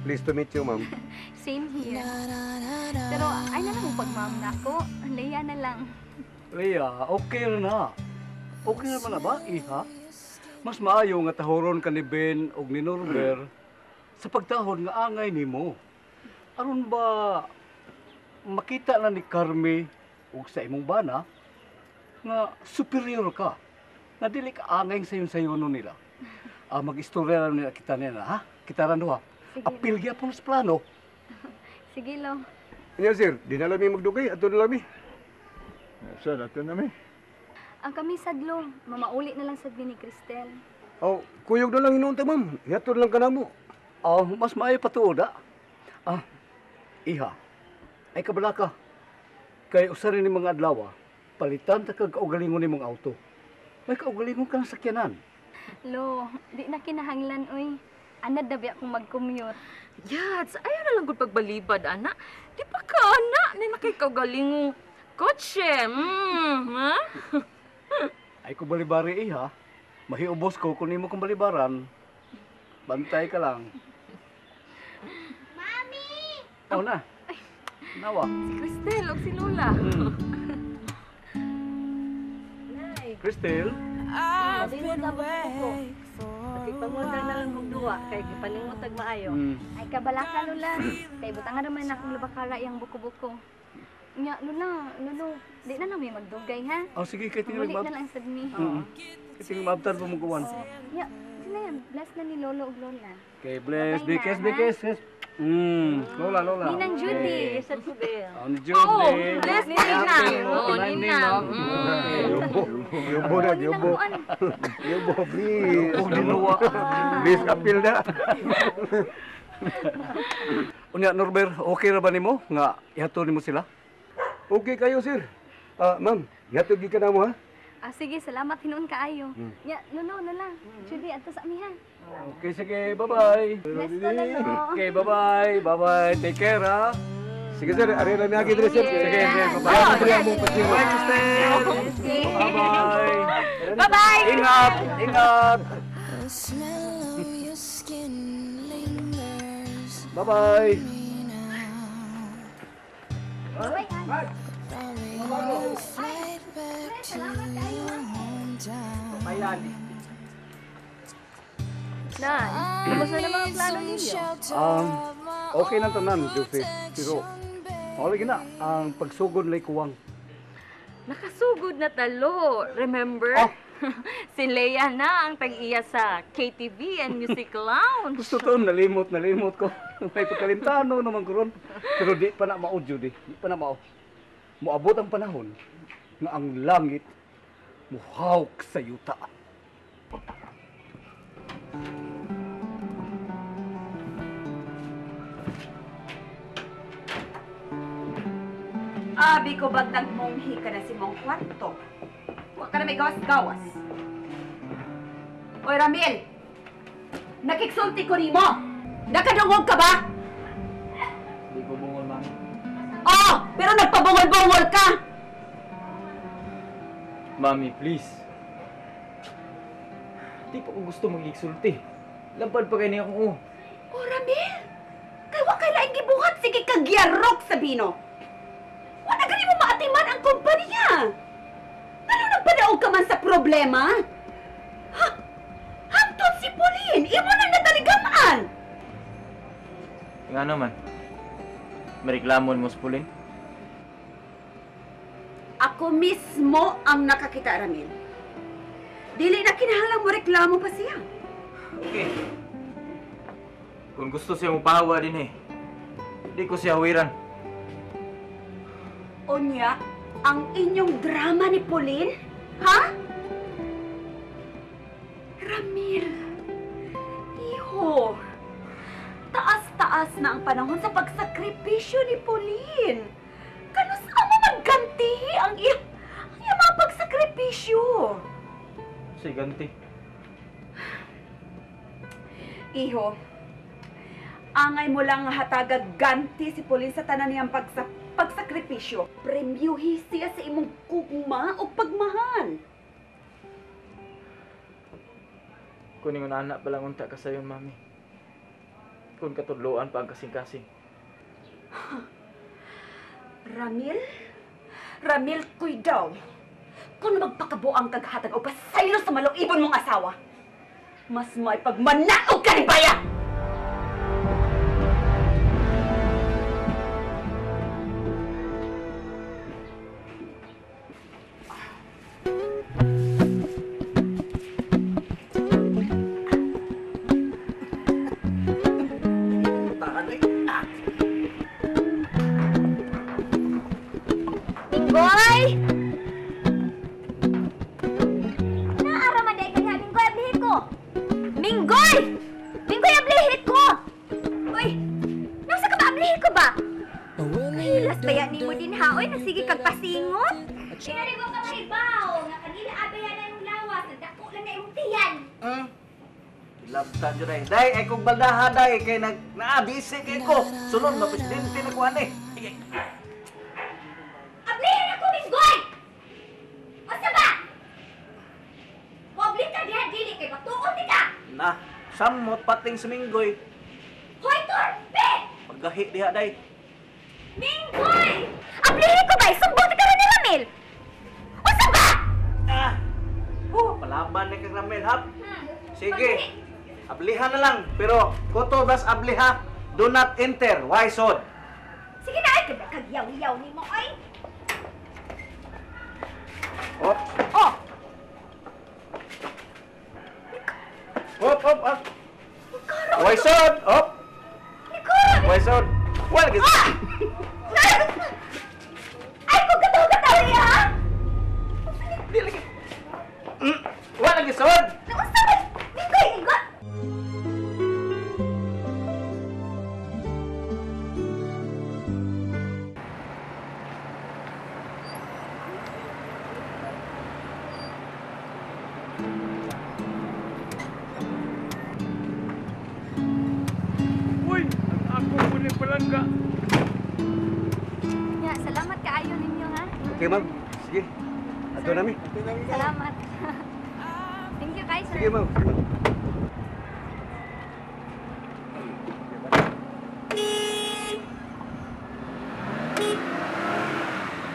Pleased to meet you, ma'am. Same here. Pero ay na lang pag-ma'am na ako. Leia na lang. Leia, okay na. Okay naman na ba, iha? Mas maayo nga tahoron ka ni Ben o ni Norbert sa pagtahon nga angay nimo. Aron ba makita na ni Carmi o sa imong bana nga superior ka. Na dili ka angay sa sayon nila. Mag-istorya lang nila kita nila, ha? Kita ran duha. Sige. Apil gyapon sa plano. Sige, lo. Nya, sir, di na lami magdugay. Ato na lami. Sir, ato na mi. Ang kami sadlo, mamauli na lang sa ni Cristel. Oh, kuyog na lang inuunta, ma'am. Yatod lang ka na mo. Mas maayo patuod, ha? Iha, ay kabala ka. Kay usarin ni mga adlaw, palitan ta kag kaugalingon ni mong auto. May kaugalingon ka ng sakyanan. Lo, di na kinahanglan, oy. Anad na biya kung mag-commute. Yats, ayaw na lang gud pagbalibad, ana. Di pa ka, ana, na nakikaugalingong kotse. Ha? Ay ko balibari, iha. Mahiubos ko kung imo kong balibaran. Bantay ka lang. Mami! Na. Nawa. Si Cristel o si Lola. Cristel? Malimot na ko. Nakipangunda na lang kong duwa, kay gipaningotag maayo. Ay, kabala ka, Lola. Kay butangan naman akong labakara yung buko-buko. Nya, Lola, Lolo, di na namin magdugay, ha? Sige, kay tingin Muli mab... na lang sad mi. Kay tingin mabtan po mong kuwan. Nya, sila yan. Bless na ni Lolo ug Lola. Kay bless, Bye na, bikes. Lola. Ninang Judy. Sa tubig. Ni Judy. Oh, bless ni Ninang. Oh, Ninang. Ninang. Yubo na, yubo. Yubo, please. Huwag dinuwa. Please, appeal na. Unya, Norbert, okay ra ba nimo nga ihatod nimo sila? Okay kayo, sir. Ma'am, yatod ka na mo, ha? Sige, salamat hinuon kaayo. Nya, Lolo, Lola. Judy, ato sa mi, ha? Okay, sige, bye-bye. Bless to, Lolo. Okay, bye-bye. Take care, ha? Sige, sir. Ari na nagi dire, sir. Sige, bye-bye. Bye, Cristel. Bye-bye. Bye-bye. Ingat. The smell of your skin lingers Bye-bye. Bye, Probably flight back to your hometown. Nan, kamusta naman ang plano ninyo? Okay na tanan, Joseph. Pero, wala gina, ang pagsugod lay kuwang. Nakasugod na talo. Remember? Si Leia na ang tag-iya sa KTV and Music Lounge. Gusto to, nalimot ko. May pagkalintano naman ko ron. Pero di pa na mao, Judy. Di pa na mao. Moabot ang panahon nga ang langit muhawk sa yuta. Abi ko bag nagmunghi ka na si mong kwarto. Huwag ka na may gawas-gawas. Oy, Ramil! Nakiksulti ko ni mo! Nakadungog ka ba? Di ko bungol, ma'am. Oo! Pero nagpabungol-bungol ka! Mami, please. Di pa ko gusto mag-iksulti. Lampad pa kayo niya kung Oh, Ramil! Kaya wa kay laing gibuhat, sige kagyarok sa bino! Wala gani mo maatiman ang kumpanya! Ano nagpadaog ka man sa problema? Ha? Hantod si Pauline! Imo na nataligamaan! Nga naman. Mareklamon mo sa pulin. Ako mismo ang nakakita, Ramil. Dili na kinahanglan mo reklamo pa siya. Okay. Kung gusto siya mapahawa din di ko siya hawiran. Onya, ang inyong drama ni Pauline? Ha? Ramil, iho, taas-taas na ang panahon sa pagsakripisyo ni Pauline. Kano saan mo maggantihi ang iyang mga pagsakripisyo? Siya ganti. Iho, angay mo lang hatagag ganti si Pauline sa tanan niyang pagsakripisyo. Premyuhi siya sa imong kugma o pagmahal. Kuning una anak palang unta ka sayon, mami. kung katudloan pa ang kasing-kasing. Ramil? Ramil, kuidaw. Kung magpakabuang kaghatag o pasaylo sa maluibon mong asawa, mas may pagmanaog ka ni Baya! Minggoy! Naara man dahil kanya, Minggoy, ablihit ko! Minggoy! Minggoy, ablihit ko! Uy! Nasa ka ba? Ablihit ko ba? Hilas ba yan ni mo din ha? Uy, nagsige kag pasingot? Kinari ko kang ibaw! Nga kanila abayan na yung lawas. Nagdako lang na yung tiyan. Labtan dyan ay. Day, ay kong baldaha, day. Kay naabisi kay ko. Sunod na presidente na kuhan eh. Ablihin ako, Minggoy! Asa ba? Moblit ka diha, dili kay matuon di ka! Na, samot pating sa Minggoy. Hoy, Torpe! Paggahi diha, day. Minggoy! Ablihin ko ba? Sumbong ka rin ni Ramil! Asa ba? Palaban ni kang Ramel, hap. Sige. Abliha na lang. Pero, kuto das abliha. Do not enter. Why sod? Sige na, ay kagyaw-yaw ni mo, ay! Hop. Oh! Hop, hop, hop. Why sod? Hop. Nikora! Why sod? Well, gis. Ay, kung kataw-kataw niya, ha? Di lagi. Wala lagi sod. Nausa ba? Minggoy, Minggoy! Uy, ako mo ni palangga. Ya, salamat kaayo ninyo, ha? Okay, ma'am. Sige. Ato namin. Salamat. Thank you, guys. Sige, ma'am. Sige, ma'am.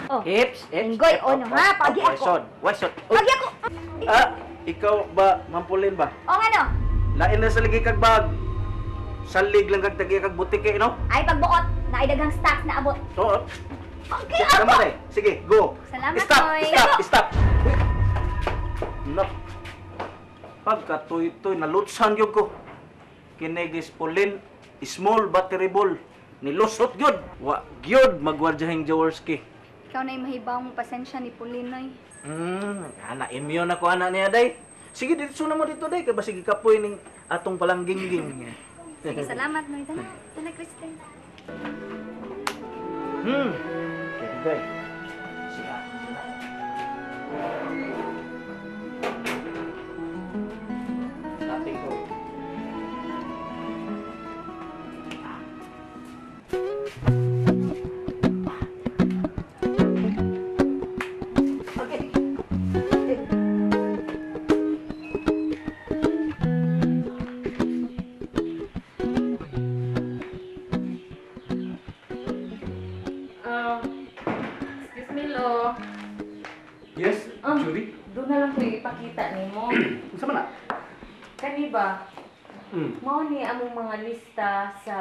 Oh, Hips, Minggoy, ano ha? Pagi Why ako. sod? Why sod? Pagi ako. Ikaw ba, mampulin ba? O, ano? Lain na sa lagi kag bag. Salig lang kag tagi kag butike, no? Ay, pagbuot. Naidaghang stocks na abot. Oo. Okay, Tama ako. na. Sige, go. Salamat, Stop, Noy. stop, stop. No. Pagkatoy-toy, nalutsan yun ko. Kinegis pulin, small but terrible. Nilusot yun. Wa, yun, magwardyahing Jaworski. Ikaw na yung mahibaw mong pasensya ni Pulinoy. Immune ako anak niya, day. Sige, dito na mo dito, day. Kaya ba sige kapoy ning atong palangging-ging. Sige, salamat, Noy. Tana, tana, Kristen. Okay, day. Sige. Nating ko. Excuse me, Lo. Yes, Judy? Doon na lang ko ipakita ni mo. Unsa man na? Kani ba? Hmm. Mao ni among mga lista sa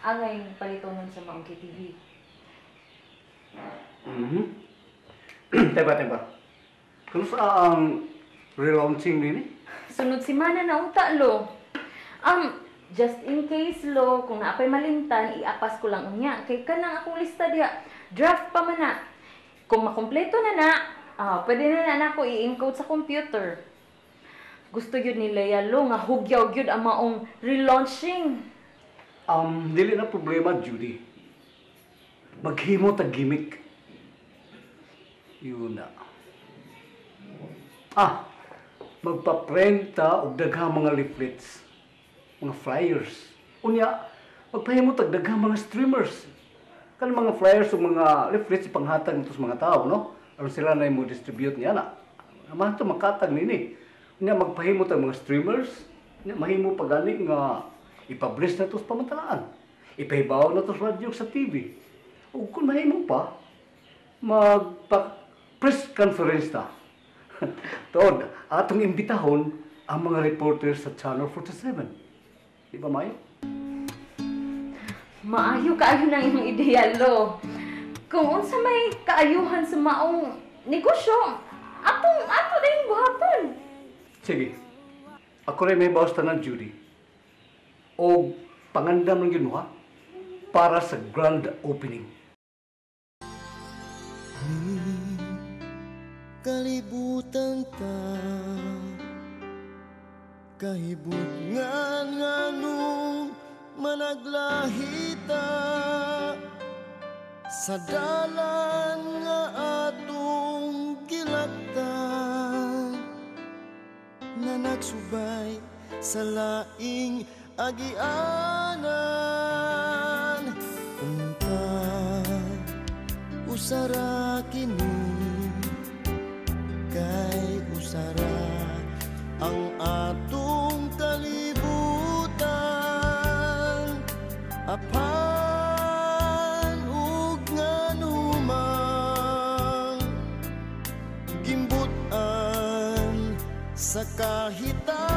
angay palitonon sa Maong KTV. Tempa. Kung sa ang relaunching nini? Sunod simana na uta, Lo. Just in case, Lo, kung naapay malimtan, iapas ko lang unya. Kay kanang akong lista diha. Draft pa man na. Kung makompleto na pwede na nako i-encode sa computer. Gusto yun ni Leia, Lo, nga hugyaw yun ang maong relaunching. Dili na problema, Judy. Maghimo tag gimmick. Yun na. Magpaprenta og daghang mga leaflets, mga flyers. Unya, magpahimo tag daghang mga streamers. Kan mga flyers ug mga leaflets ipanghatag nito sa mga tao, no? Aron sila na mo distribute niya na. Naman to makatag nini. Unya magpahimo tag mga streamers, unya mahimo pagani nga ipablish na to sa pamatalaan. Ipahibaw na to sa radyo sa TV. O kung mahimo pa, magpa-press conference ta. Tood, atong imbitahon ang mga reporters sa Channel 47. Di ba, Mayo? Maayo kaayo na imong ideya, Lo. Kung unsa may kaayuhan sa maong negosyo, ato din buhaton. Sige. Ako rin may bawas ng Judy. O pangandam ng ginuha para sa grand opening. Kalibutan ta kahibungan nga nung managlahita sa dalan nga atong gilaktan na nagsubay sa laing agianan. Unta usara kini kay usara ang atong kalibutan. Apan ug nganumang gimbutan sa kahitan.